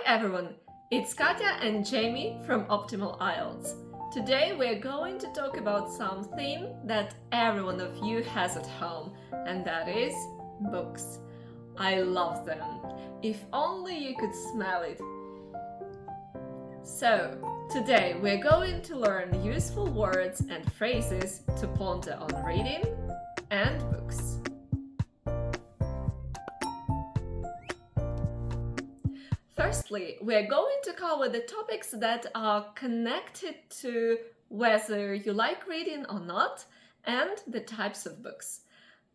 everyone, it's Katya and Jamie from Optimal IELTS. Today we're going to talk about something that every one of you has at home, and that is books. I love them. If only you could smell it. So, today we're going to learn useful words and phrases to ponder on reading and books. Firstly, we're going to cover the topics that are connected to whether you like reading or not and the types of books.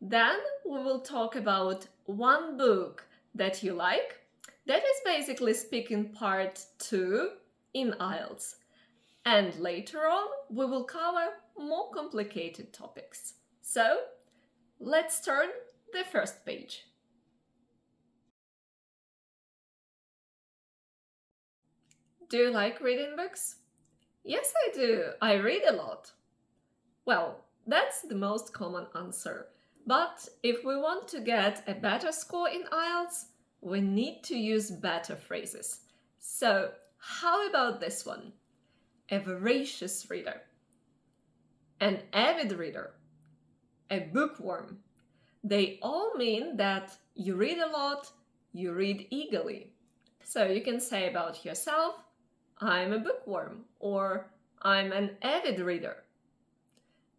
Then we will talk about one book that you like. That is basically speaking part 2 in IELTS. And later on, we will cover more complicated topics. So, let's turn the first page. Do you like reading books? Yes, I do. I read a lot. Well, that's the most common answer. But if we want to get a better score in IELTS, we need to use better phrases. So, how about this one? A voracious reader, an avid reader, a bookworm. They all mean that you read a lot, you read eagerly. So you can say about yourself, I'm a bookworm, or I'm an avid reader.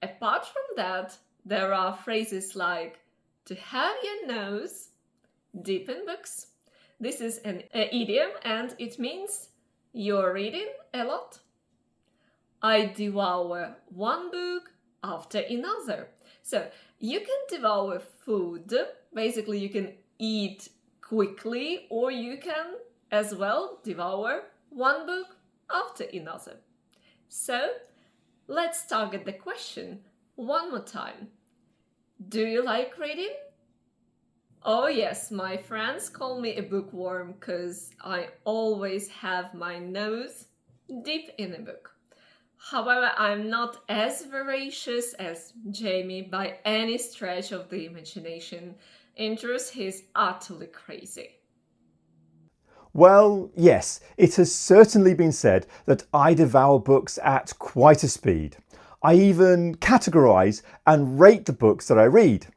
Apart from that, there are phrases like to have your nose deep in books. This is an idiom and it means you're reading a lot. I devour one book after another. So you can devour food, basically you can eat quickly, or you can as well devour one book after another. So, let's target the question one more time. Do you like reading? Oh yes, my friends call me a bookworm because I always have my nose deep in a book. However, I'm not as voracious as Jamie by any stretch of the imagination. In truth, he's utterly crazy. Well, yes, it has certainly been said that I devour books at quite a speed. I even categorise and rate the books that I read.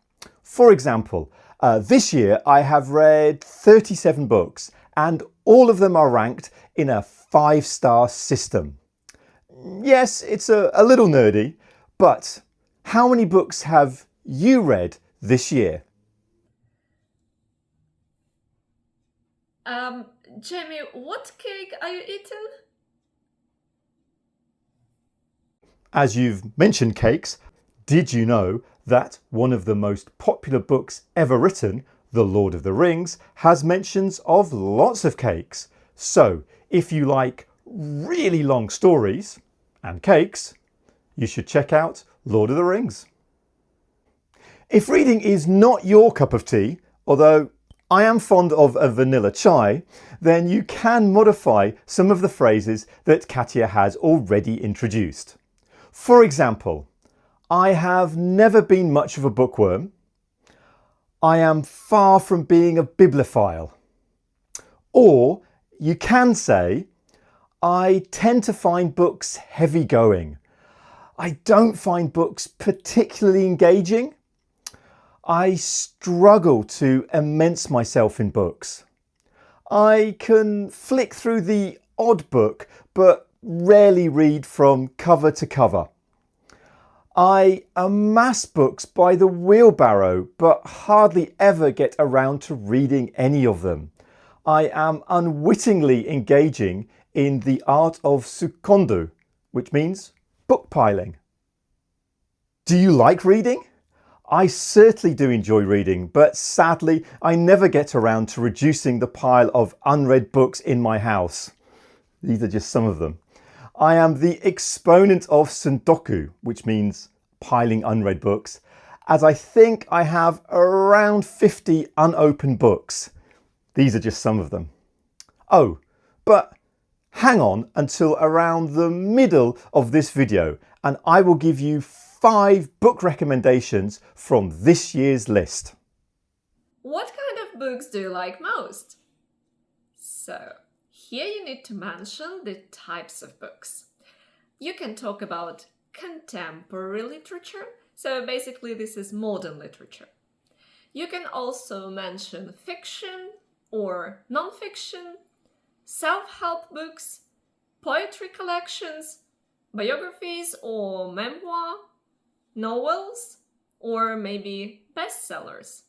For example, this year I have read 37 books and all of them are ranked in a 5-star system. Yes, it's a little nerdy, but how many books have you read this year? Jamie, what cake are you eating? As you've mentioned cakes, did you know that one of the most popular books ever written, The Lord of the Rings, has mentions of lots of cakes? So, if you like really long stories and cakes, you should check out Lord of the Rings. If reading is not your cup of tea, although I am fond of a vanilla chai, then you can modify some of the phrases that Katya has already introduced. For example, I have never been much of a bookworm. I am far from being a bibliophile. Or you can say, I tend to find books heavy going. I don't find books particularly engaging. I struggle to immerse myself in books. I can flick through the odd book, but rarely read from cover to cover. I amass books by the wheelbarrow, but hardly ever get around to reading any of them. I am unwittingly engaging in the art of sukondu, which means book piling. Do you like reading? I certainly do enjoy reading, but sadly I never get around to reducing the pile of unread books in my house. These are just some of them. I am the exponent of sundoku, which means piling unread books, as I think I have around 50 unopened books. These are just some of them. Oh, but hang on until around the middle of this video and I will give you 5 book recommendations from this year's list. What kind of books do you like most? So, Here you need to mention the types of books. You can talk about contemporary literature, so basically this is modern literature. You can also mention fiction or non-fiction, self-help books, poetry collections, biographies or memoir, novels, or maybe bestsellers.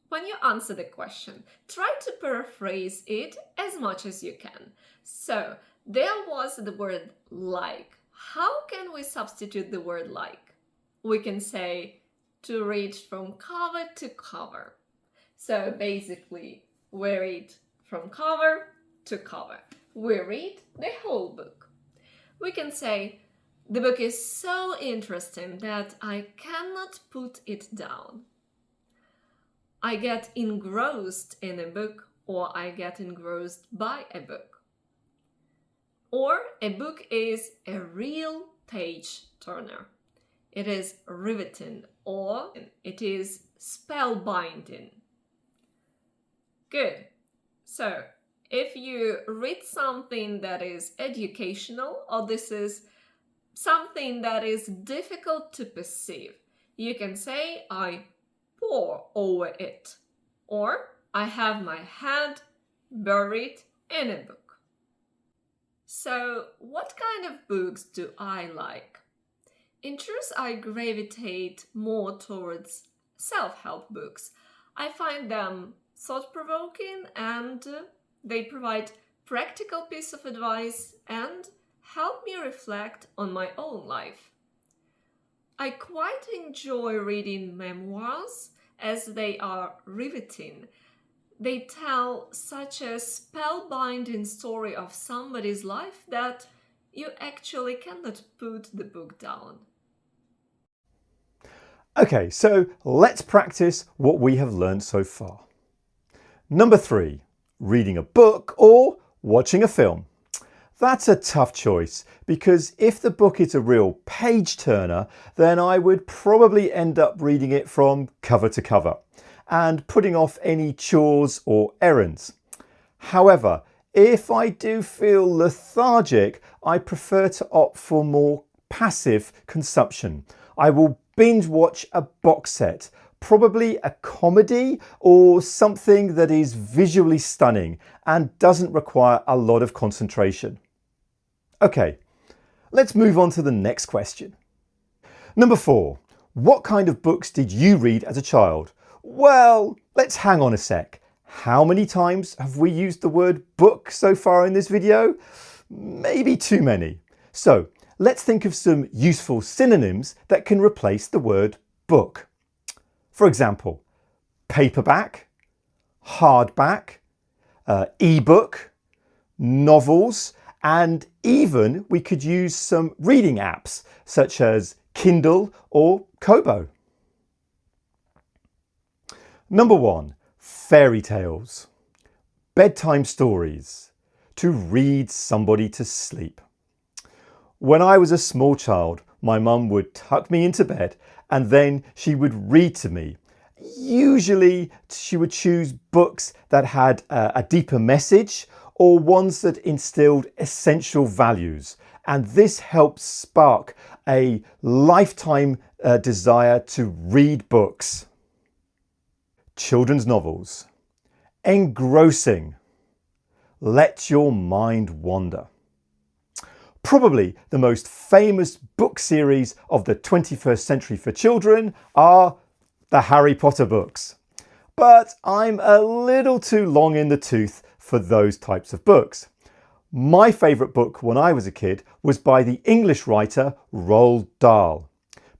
When you answer the question, try to paraphrase it as much as you can. So, there was the word like. How can we substitute the word like? We can say to read from cover to cover. So basically, we read from cover to cover. We read the whole book. We can say, the book is so interesting that I cannot put it down. I get engrossed in a book, or I get engrossed by a book. Or a book is a real page turner. It is riveting, or it is spellbinding. Good. So, if you read something that is educational, or this is something that is difficult to perceive, you can say, I pore over it, or I have my head buried in a book. So, what kind of books do I like? In truth, I gravitate more towards self-help books. I find them thought-provoking and they provide practical piece of advice and help me reflect on my own life. I quite enjoy reading memoirs as they are riveting. They tell such a spellbinding story of somebody's life that you actually cannot put the book down. Okay, so let's practice what we have learned so far. Number 3, reading a book or watching a film. That's a tough choice because if the book is a real page turner, then I would probably end up reading it from cover to cover and putting off any chores or errands. However, if I do feel lethargic, I prefer to opt for more passive consumption. I will binge watch a box set, probably a comedy or something that is visually stunning and doesn't require a lot of concentration. Okay, let's move on to the next question. Number 4, what kind of books did you read as a child? Well, let's hang on a sec. How many times have we used the word book so far in this video? Maybe too many. So let's think of some useful synonyms that can replace the word book. For example, paperback, hardback, ebook, novels, and even we could use some reading apps such as Kindle or Kobo. Number 1, fairy tales, bedtime stories, to read somebody to sleep. When I was a small child, my mum would tuck me into bed and then she would read to me. Usually she would choose books that had a deeper message or ones that instilled essential values. And this helped spark a lifetime desire to read books. Children's novels. Engrossing. Let your mind wander. Probably the most famous book series of the 21st century for children are the Harry Potter books. But I'm a little too long in the tooth for those types of books. My favourite book when I was a kid was by the English writer Roald Dahl,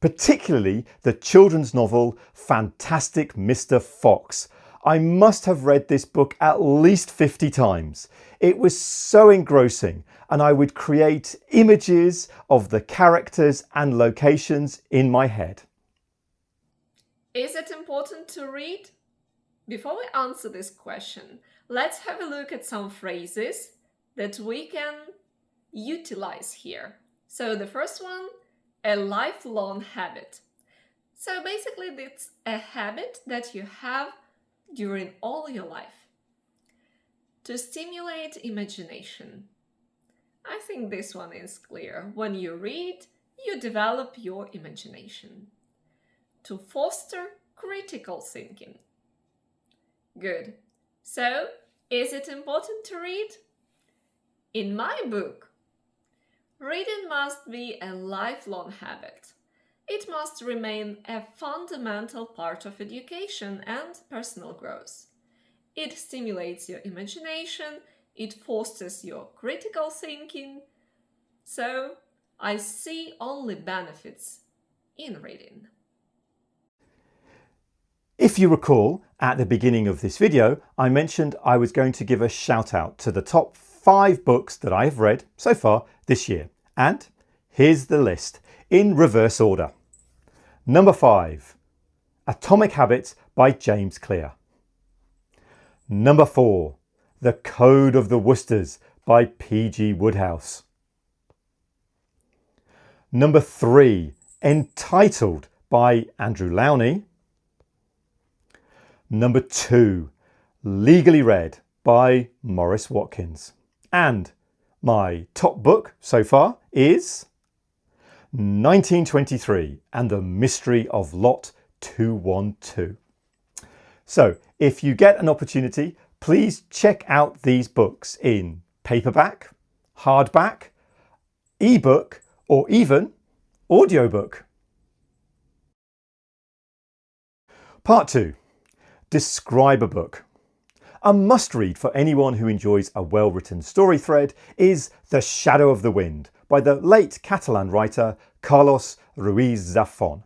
particularly the children's novel Fantastic Mr. Fox. I must have read this book at least 50 times. It was so engrossing and I would create images of the characters and locations in my head. Is it important to read? Before we answer this question, let's have a look at some phrases that we can utilize here. So the first one, a lifelong habit. So basically it's a habit that you have during all your life. to stimulate imagination. I think this one is clear. When you read, you develop your imagination. To foster critical thinking. Good. So, is it important to read? In my book, reading must be a lifelong habit. It must remain a fundamental part of education and personal growth. It stimulates your imagination, it fosters your critical thinking. So, I see only benefits in reading. If you recall, at the beginning of this video, I mentioned I was going to give a shout out to the top 5 books that I have read so far this year. And here's the list in reverse order. Number 5, Atomic Habits by James Clear. Number 4, The Code of the Woosters by P.G. Wodehouse. Number 3, Entitled by Andrew Lowney. Number 2, Legally Read by Maurice Watkins. And my top book so far is 1923 and the Mystery of Lot 212. So if you get an opportunity, please check out these books in paperback, hardback, ebook, or even audiobook. Part 2. Describe a book. A must-read for anyone who enjoys a well-written story thread is The Shadow of the Wind by the late Catalan writer Carlos Ruiz Zafón.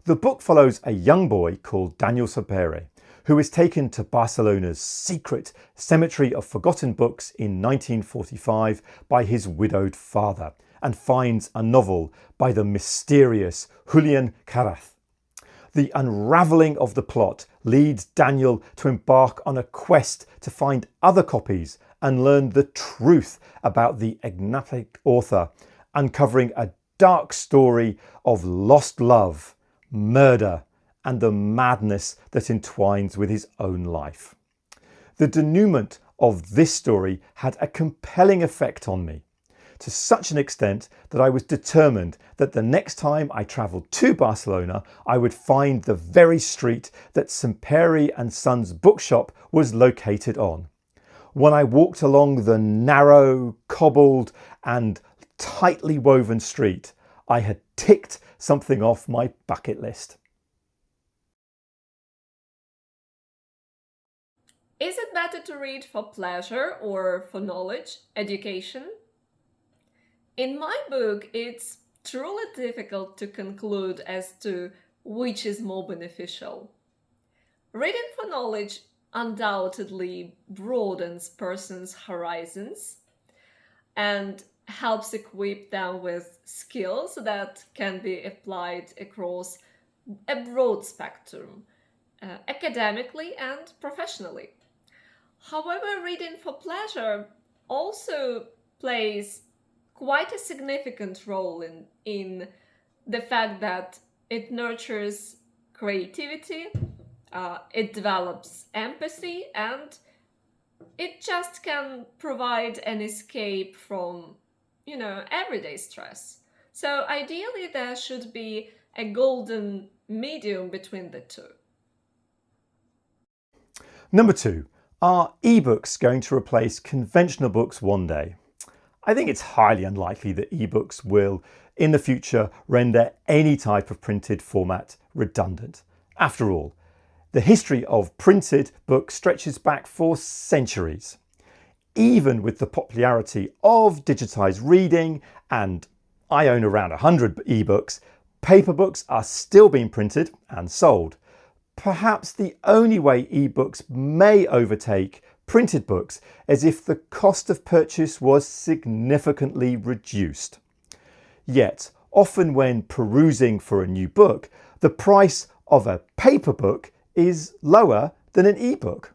The book follows a young boy called Daniel Sapere, who is taken to Barcelona's secret cemetery of forgotten books in 1945 by his widowed father and finds a novel by the mysterious Julián Caraz. The unravelling of the plot leads Daniel to embark on a quest to find other copies and learn the truth about the enigmatic author, uncovering a dark story of lost love, murder, and the madness that entwines with his own life. The denouement of this story had a compelling effect on me, to such an extent that I was determined that the next time I travelled to Barcelona, I would find the very street that Sapere and Sons bookshop was located on. When I walked along the narrow, cobbled and tightly woven street, I had ticked something off my bucket list. Is it better to read for pleasure or for knowledge, education? In my book, it's truly difficult to conclude as to which is more beneficial. Reading for knowledge undoubtedly broadens persons' horizons and helps equip them with skills that can be applied across a broad spectrum, academically and professionally. However, reading for pleasure also plays quite a significant role in the fact that it nurtures creativity, it develops empathy, and it just can provide an escape from, everyday stress. So ideally, there should be a golden medium between the two. Number 2, are ebooks going to replace conventional books one day? I think it's highly unlikely that ebooks will, in the future, render any type of printed format redundant. After all, the history of printed books stretches back for centuries. Even with the popularity of digitised reading, and I own around 100 ebooks, paper books are still being printed and sold. Perhaps the only way ebooks may overtake printed books is if the cost of purchase was significantly reduced. Yet, often when perusing for a new book, the price of a paper book is lower than an ebook.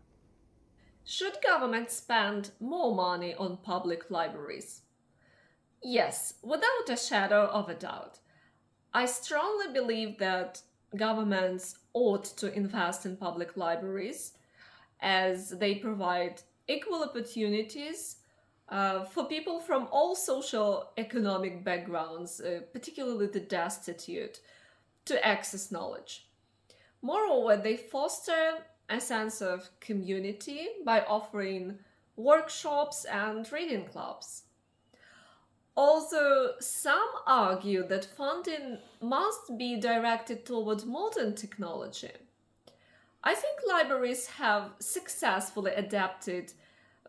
Should government spend more money on public libraries? Yes, without a shadow of a doubt. I strongly believe that governments ought to invest in public libraries as they provide equal opportunities for people from all social economic backgrounds, particularly the destitute, to access knowledge. Moreover, they foster a sense of community by offering workshops and reading clubs. Although some argue that funding must be directed towards modern technology, I think libraries have successfully adapted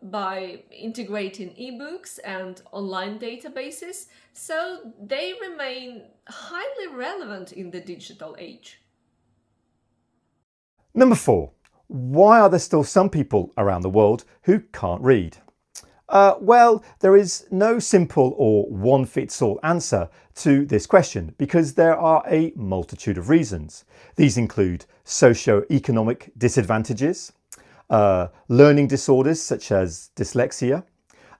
by integrating ebooks and online databases, so they remain highly relevant in the digital age. Number 4. Why are there still some people around the world who can't read? Well, there is no simple or one-fits-all answer to this question because there are a multitude of reasons. These include socio-economic disadvantages, learning disorders such as dyslexia,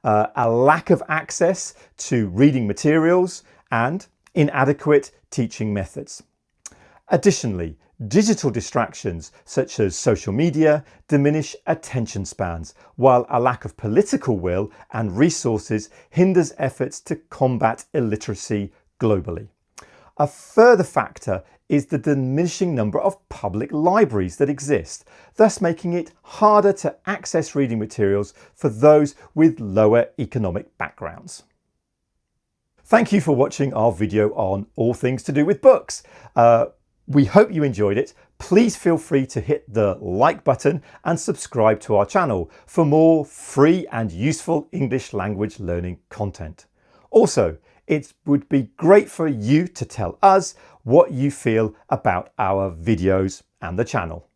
a lack of access to reading materials, and inadequate teaching methods. Additionally, digital distractions such as social media diminish attention spans, while a lack of political will and resources hinders efforts to combat illiteracy globally. A further factor is the diminishing number of public libraries that exist, thus making it harder to access reading materials for those with lower economic backgrounds. Thank you for watching our video on all things to do with books. We hope you enjoyed it. Please feel free to hit the like button and subscribe to our channel for more free and useful English language learning content. Also, it would be great for you to tell us what you feel about our videos and the channel.